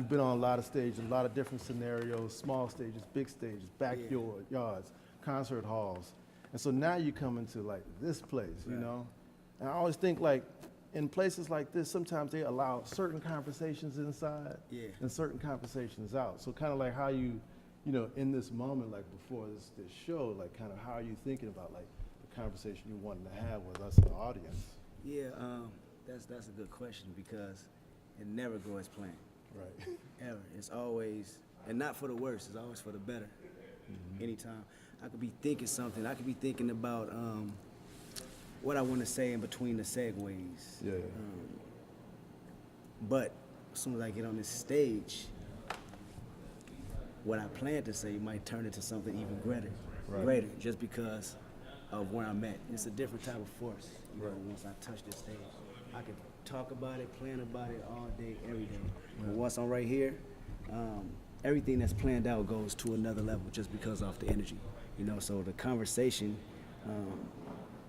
you've been on a lot of stages, a lot of different scenarios, small stages, big stages, backyards, concert halls. And so now you come into like this place, you know? And I always think like in places like this, sometimes they allow certain conversations inside and certain conversations out. So kind of like how you know, in this moment, like before this show, like kind of how are you thinking about like the conversation you wanted to have with us in the audience? Yeah, that's a good question because it never goes as planned. Right. Ever. It's always, and not for the worse, it's always for the better. Anytime. I could be thinking something, I could be thinking about what I want to say in between the segues. Yeah. But as soon as I get on this stage, what I plan to say might turn into something even greater, just because of where I'm at. It's a different type of force. You know, once I touch this stage, I can talk about it, plan about it all day, every day. But once I'm right here, everything that's planned out goes to another level just because of the energy. You know, so the conversation,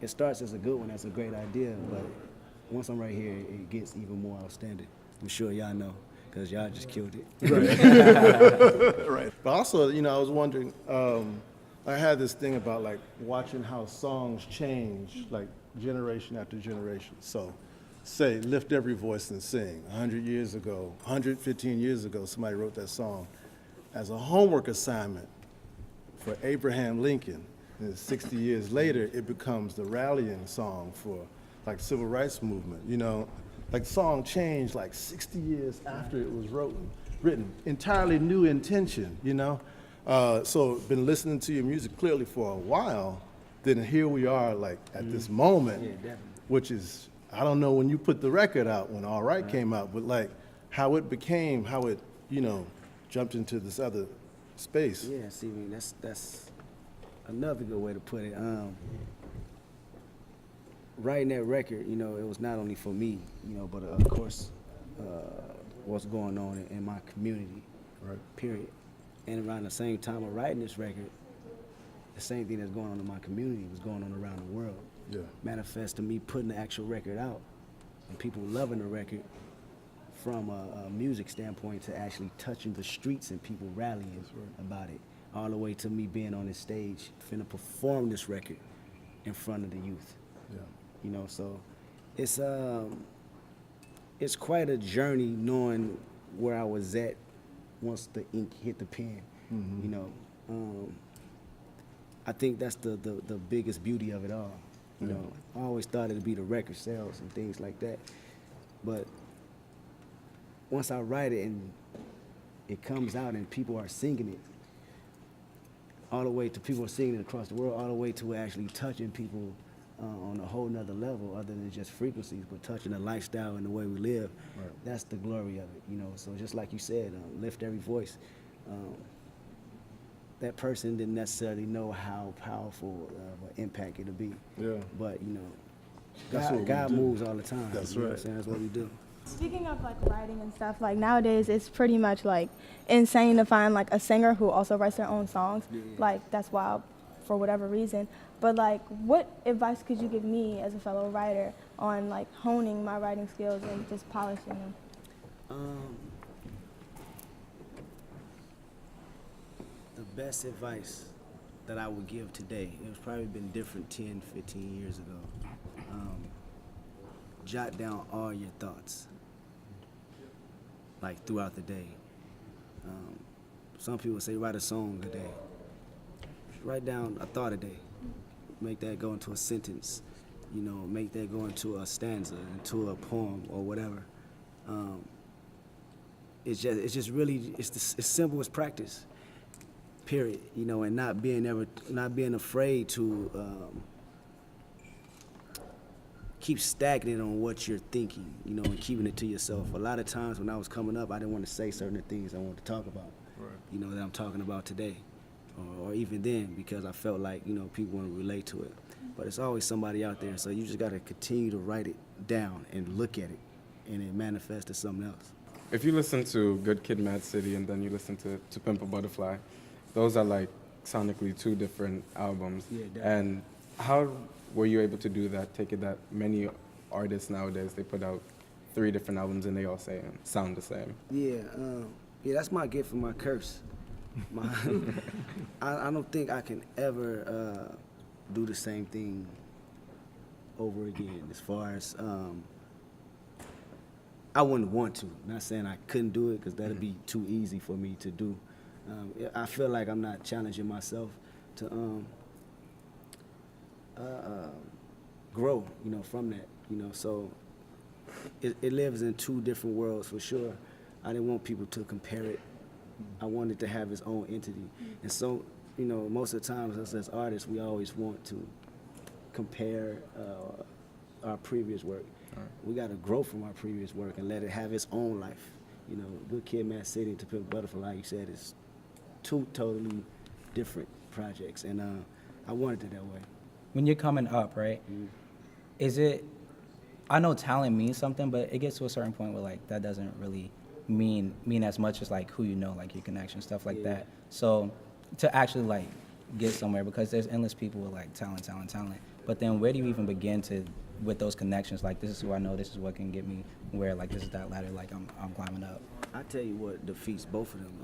it starts as a good one, that's a great idea, but once I'm right here, it gets even more outstanding. I'm sure y'all know, because y'all just killed it. Right. Right. But also, you know, I was wondering, I had this thing about like watching how songs change, like generation after generation. So say, Lift Every Voice and Sing. 100 years ago, 115 years ago, somebody wrote that song as a homework assignment for Abraham Lincoln. And 60 years later, it becomes the rallying song for like civil rights movement, you know? Like the song changed like 60 years after it was written. Entirely new intention, you know? So been listening to your music clearly for a while, then here we are like at this moment, which is, I don't know when you put the record out, when All Right came out, but like how it became, how it, you know, jumped into this other space. Yeah, see, I mean, that's another good way to put it. Writing that record, you know, it was not only for me, you know, but of course, what's going on in my community, period. And around the same time of writing this record, the same thing that's going on in my community was going on around the world. Yeah. Manifest to me putting the actual record out and people loving the record from a music standpoint to actually touching the streets and people rallying about it, all the way to me being on this stage, finna perform this record in front of the youth. Yeah. You know, so it's quite a journey knowing where I was at once the ink hit the pen. You know, I think that's the biggest beauty of it all. You know, I always thought it'd be the record sales and things like that, but once I write it and it comes out and people are singing it, all the way to people are singing it across the world, all the way to actually touching people on a whole nother level other than just frequencies, but touching the lifestyle and the way we live. That's the glory of it, you know. So just like you said, lift every voice. That person didn't necessarily know how powerful of an impact it'll be. Yeah. But, you know, God moves all the time. That's you know right. What I'm saying? That's what we do. Speaking of like writing and stuff, like nowadays it's pretty much like insane to find like a singer who also writes their own songs. Like that's wild for whatever reason. But like what advice could you give me as a fellow writer on like honing my writing skills and just polishing them? The best advice that I would give today, it was probably been different 10, 15 years ago. Jot down all your thoughts, like throughout the day. Some people say write a song a day. Write down a thought a day. Make that go into a sentence, you know, make that go into a stanza, into a poem or whatever. It's just really, it's simple as practice, period, you know, and not being afraid to keep stagnant on what you're thinking, you know, and keeping it to yourself. A lot of times when I was coming up, I didn't want to say certain things I wanted to talk about, you know, that I'm talking about today. Or even then, because I felt like, you know, people want to relate to it. But it's always somebody out there, so you just got to continue to write it down and look at it, and it manifests as something else. If you listen to Good Kid, Mad City, and then you listen to Pimp a Butterfly, those are like sonically two different albums. Yeah, definitely. And how were you able to do that, take it that many artists nowadays, they put out 3 different albums and they all sound the same? Yeah, Yeah, that's my gift and my curse. My, I don't think I can ever do the same thing over again. As far as I wouldn't want to. Not saying I couldn't do it, because that'd be too easy for me to do. I feel like I'm not challenging myself to grow, from that, So it lives in two different worlds for sure. I didn't want people to compare it. I wanted to have its own entity. And so, most of the times us as artists, we always want to compare our previous work. Right. We got to grow from our previous work and let it have its own life. Good Kid, Mad City, and To Pimp Butterfly, like you said, is two totally different projects, and I wanted it that way. When you're coming up, right, is it, I know talent means something, but it gets to a certain point where, like, that doesn't really mean as much as, like, who you know, like, your connection, stuff like that. So to actually, like, get somewhere, because there's endless people with, like, talent, but then where do you even begin to, with those connections, like, this is who I know, this is what can get me where, like, this is that ladder, like, I'm climbing up? I tell you what defeats both of them,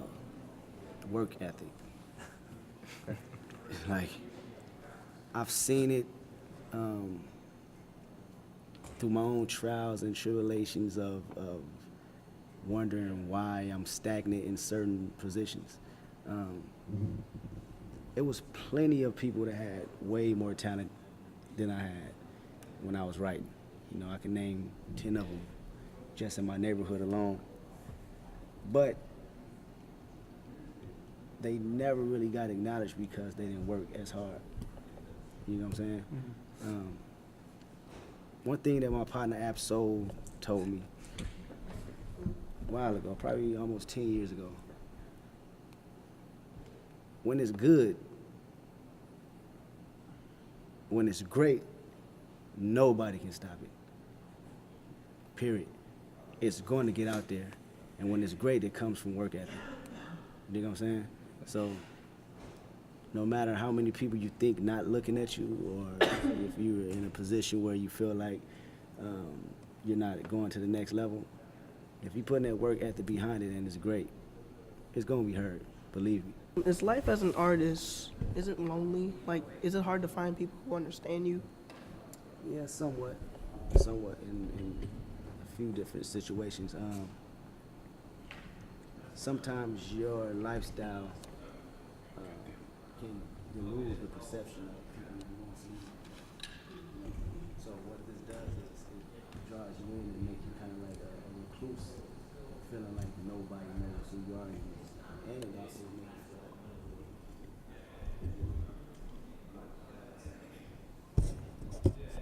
work ethic. Like, I've seen it through my own trials and tribulations of wondering why I'm stagnant in certain positions. It was plenty of people that had way more talent than I had when I was writing. I can name 10 of them just in my neighborhood alone. But they never really got acknowledged because they didn't work as hard. You know what I'm saying? Mm-hmm. One thing that my partner Absol told me a while ago, probably almost 10 years ago, when it's good, when it's great, nobody can stop it. Period. It's going to get out there. And when it's great, it comes from work ethic. You know what I'm saying? So no matter how many people you think not looking at you, or if you're in a position where you feel like you're not going to the next level, if you're putting that work ethic behind it and it's great, it's going to be heard, believe me. Is life as an artist, is it lonely? Like, is it hard to find people who understand you? Yeah, somewhat in a few different situations. Sometimes your lifestyle can remove the perception of people who won't see you. So what this does is it draws you in and makes you kind of like a recluse, feeling like nobody knows who you are, and it also makes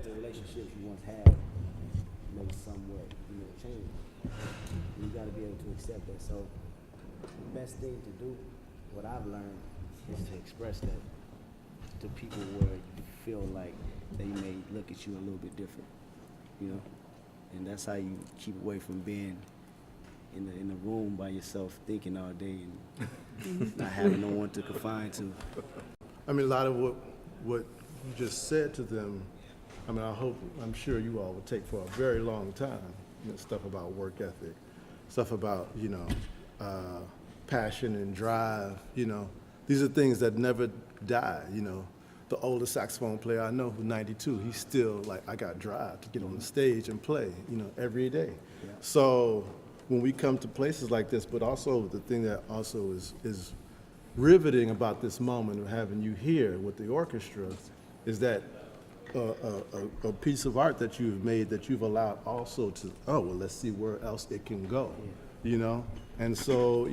the relationships you once had may somewhat, change. You got to be able to accept that. So the best thing to do, what I've learned, is to express that to people where you feel like they may look at you a little bit different, and that's how you keep away from being in the room by yourself thinking all day and not having no one to confide to. I mean, a lot of what you just said to them, I'm sure you all would take for a very long time, stuff about work ethic, stuff about, passion and drive, These are things that never die, The oldest saxophone player I know, who's 92, he's still like, I got drive to get on the stage and play, every day. Yeah. So when we come to places like this, but also the thing that also is riveting about this moment of having you here with the orchestra is that a piece of art that you've made that you've allowed also to, let's see where else it can go, And so,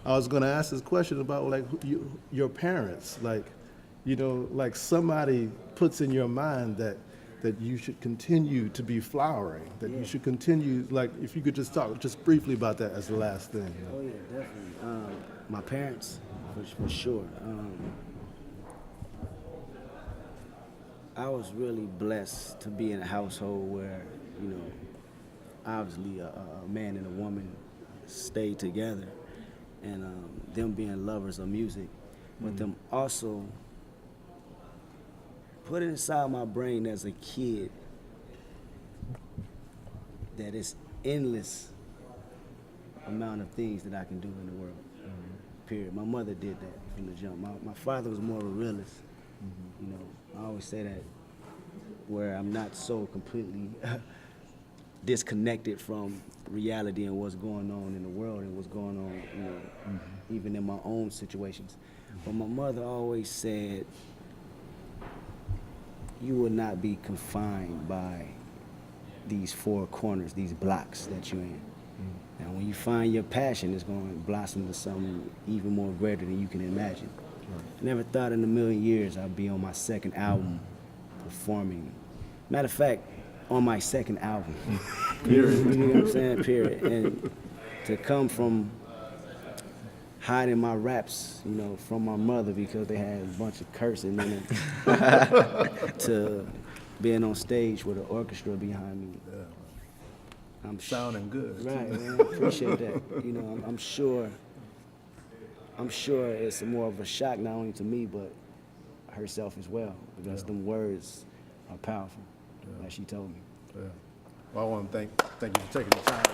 I was going to ask this question about your parents, like somebody puts in your mind that you should continue to be flowering, that you should continue, if you could just talk just briefly about that as the last thing. Oh yeah, definitely. My parents, for sure. I was really blessed to be in a household where, obviously a man and a woman stayed together, and them being lovers of music, but them also put it inside my brain as a kid that it's endless amount of things that I can do in the world. Period. My mother did that from the jump. My father was more of a realist. You know, I always say that, where I'm not so completely disconnected from reality and what's going on in the world and what's going on, you know, even in my own situations. But my mother always said, you will not be confined by these four corners, these blocks that you're in. And when you find your passion, it's going to blossom to something even more greater than you can imagine. I never thought in a million years I'd be on my second album performing. Matter of fact, on my second album. Period. You know what I'm saying? Period. And to come from hiding my raps, you know, from my mother because they had a bunch of cursing in it, to being on stage with an orchestra behind me. I'm Sounding good. Right, man. I appreciate that. You know, I'm sure it's more of a shock not only to me but herself as well, because them words are powerful, like she told me. Yeah. Well, I want to thank you for taking the time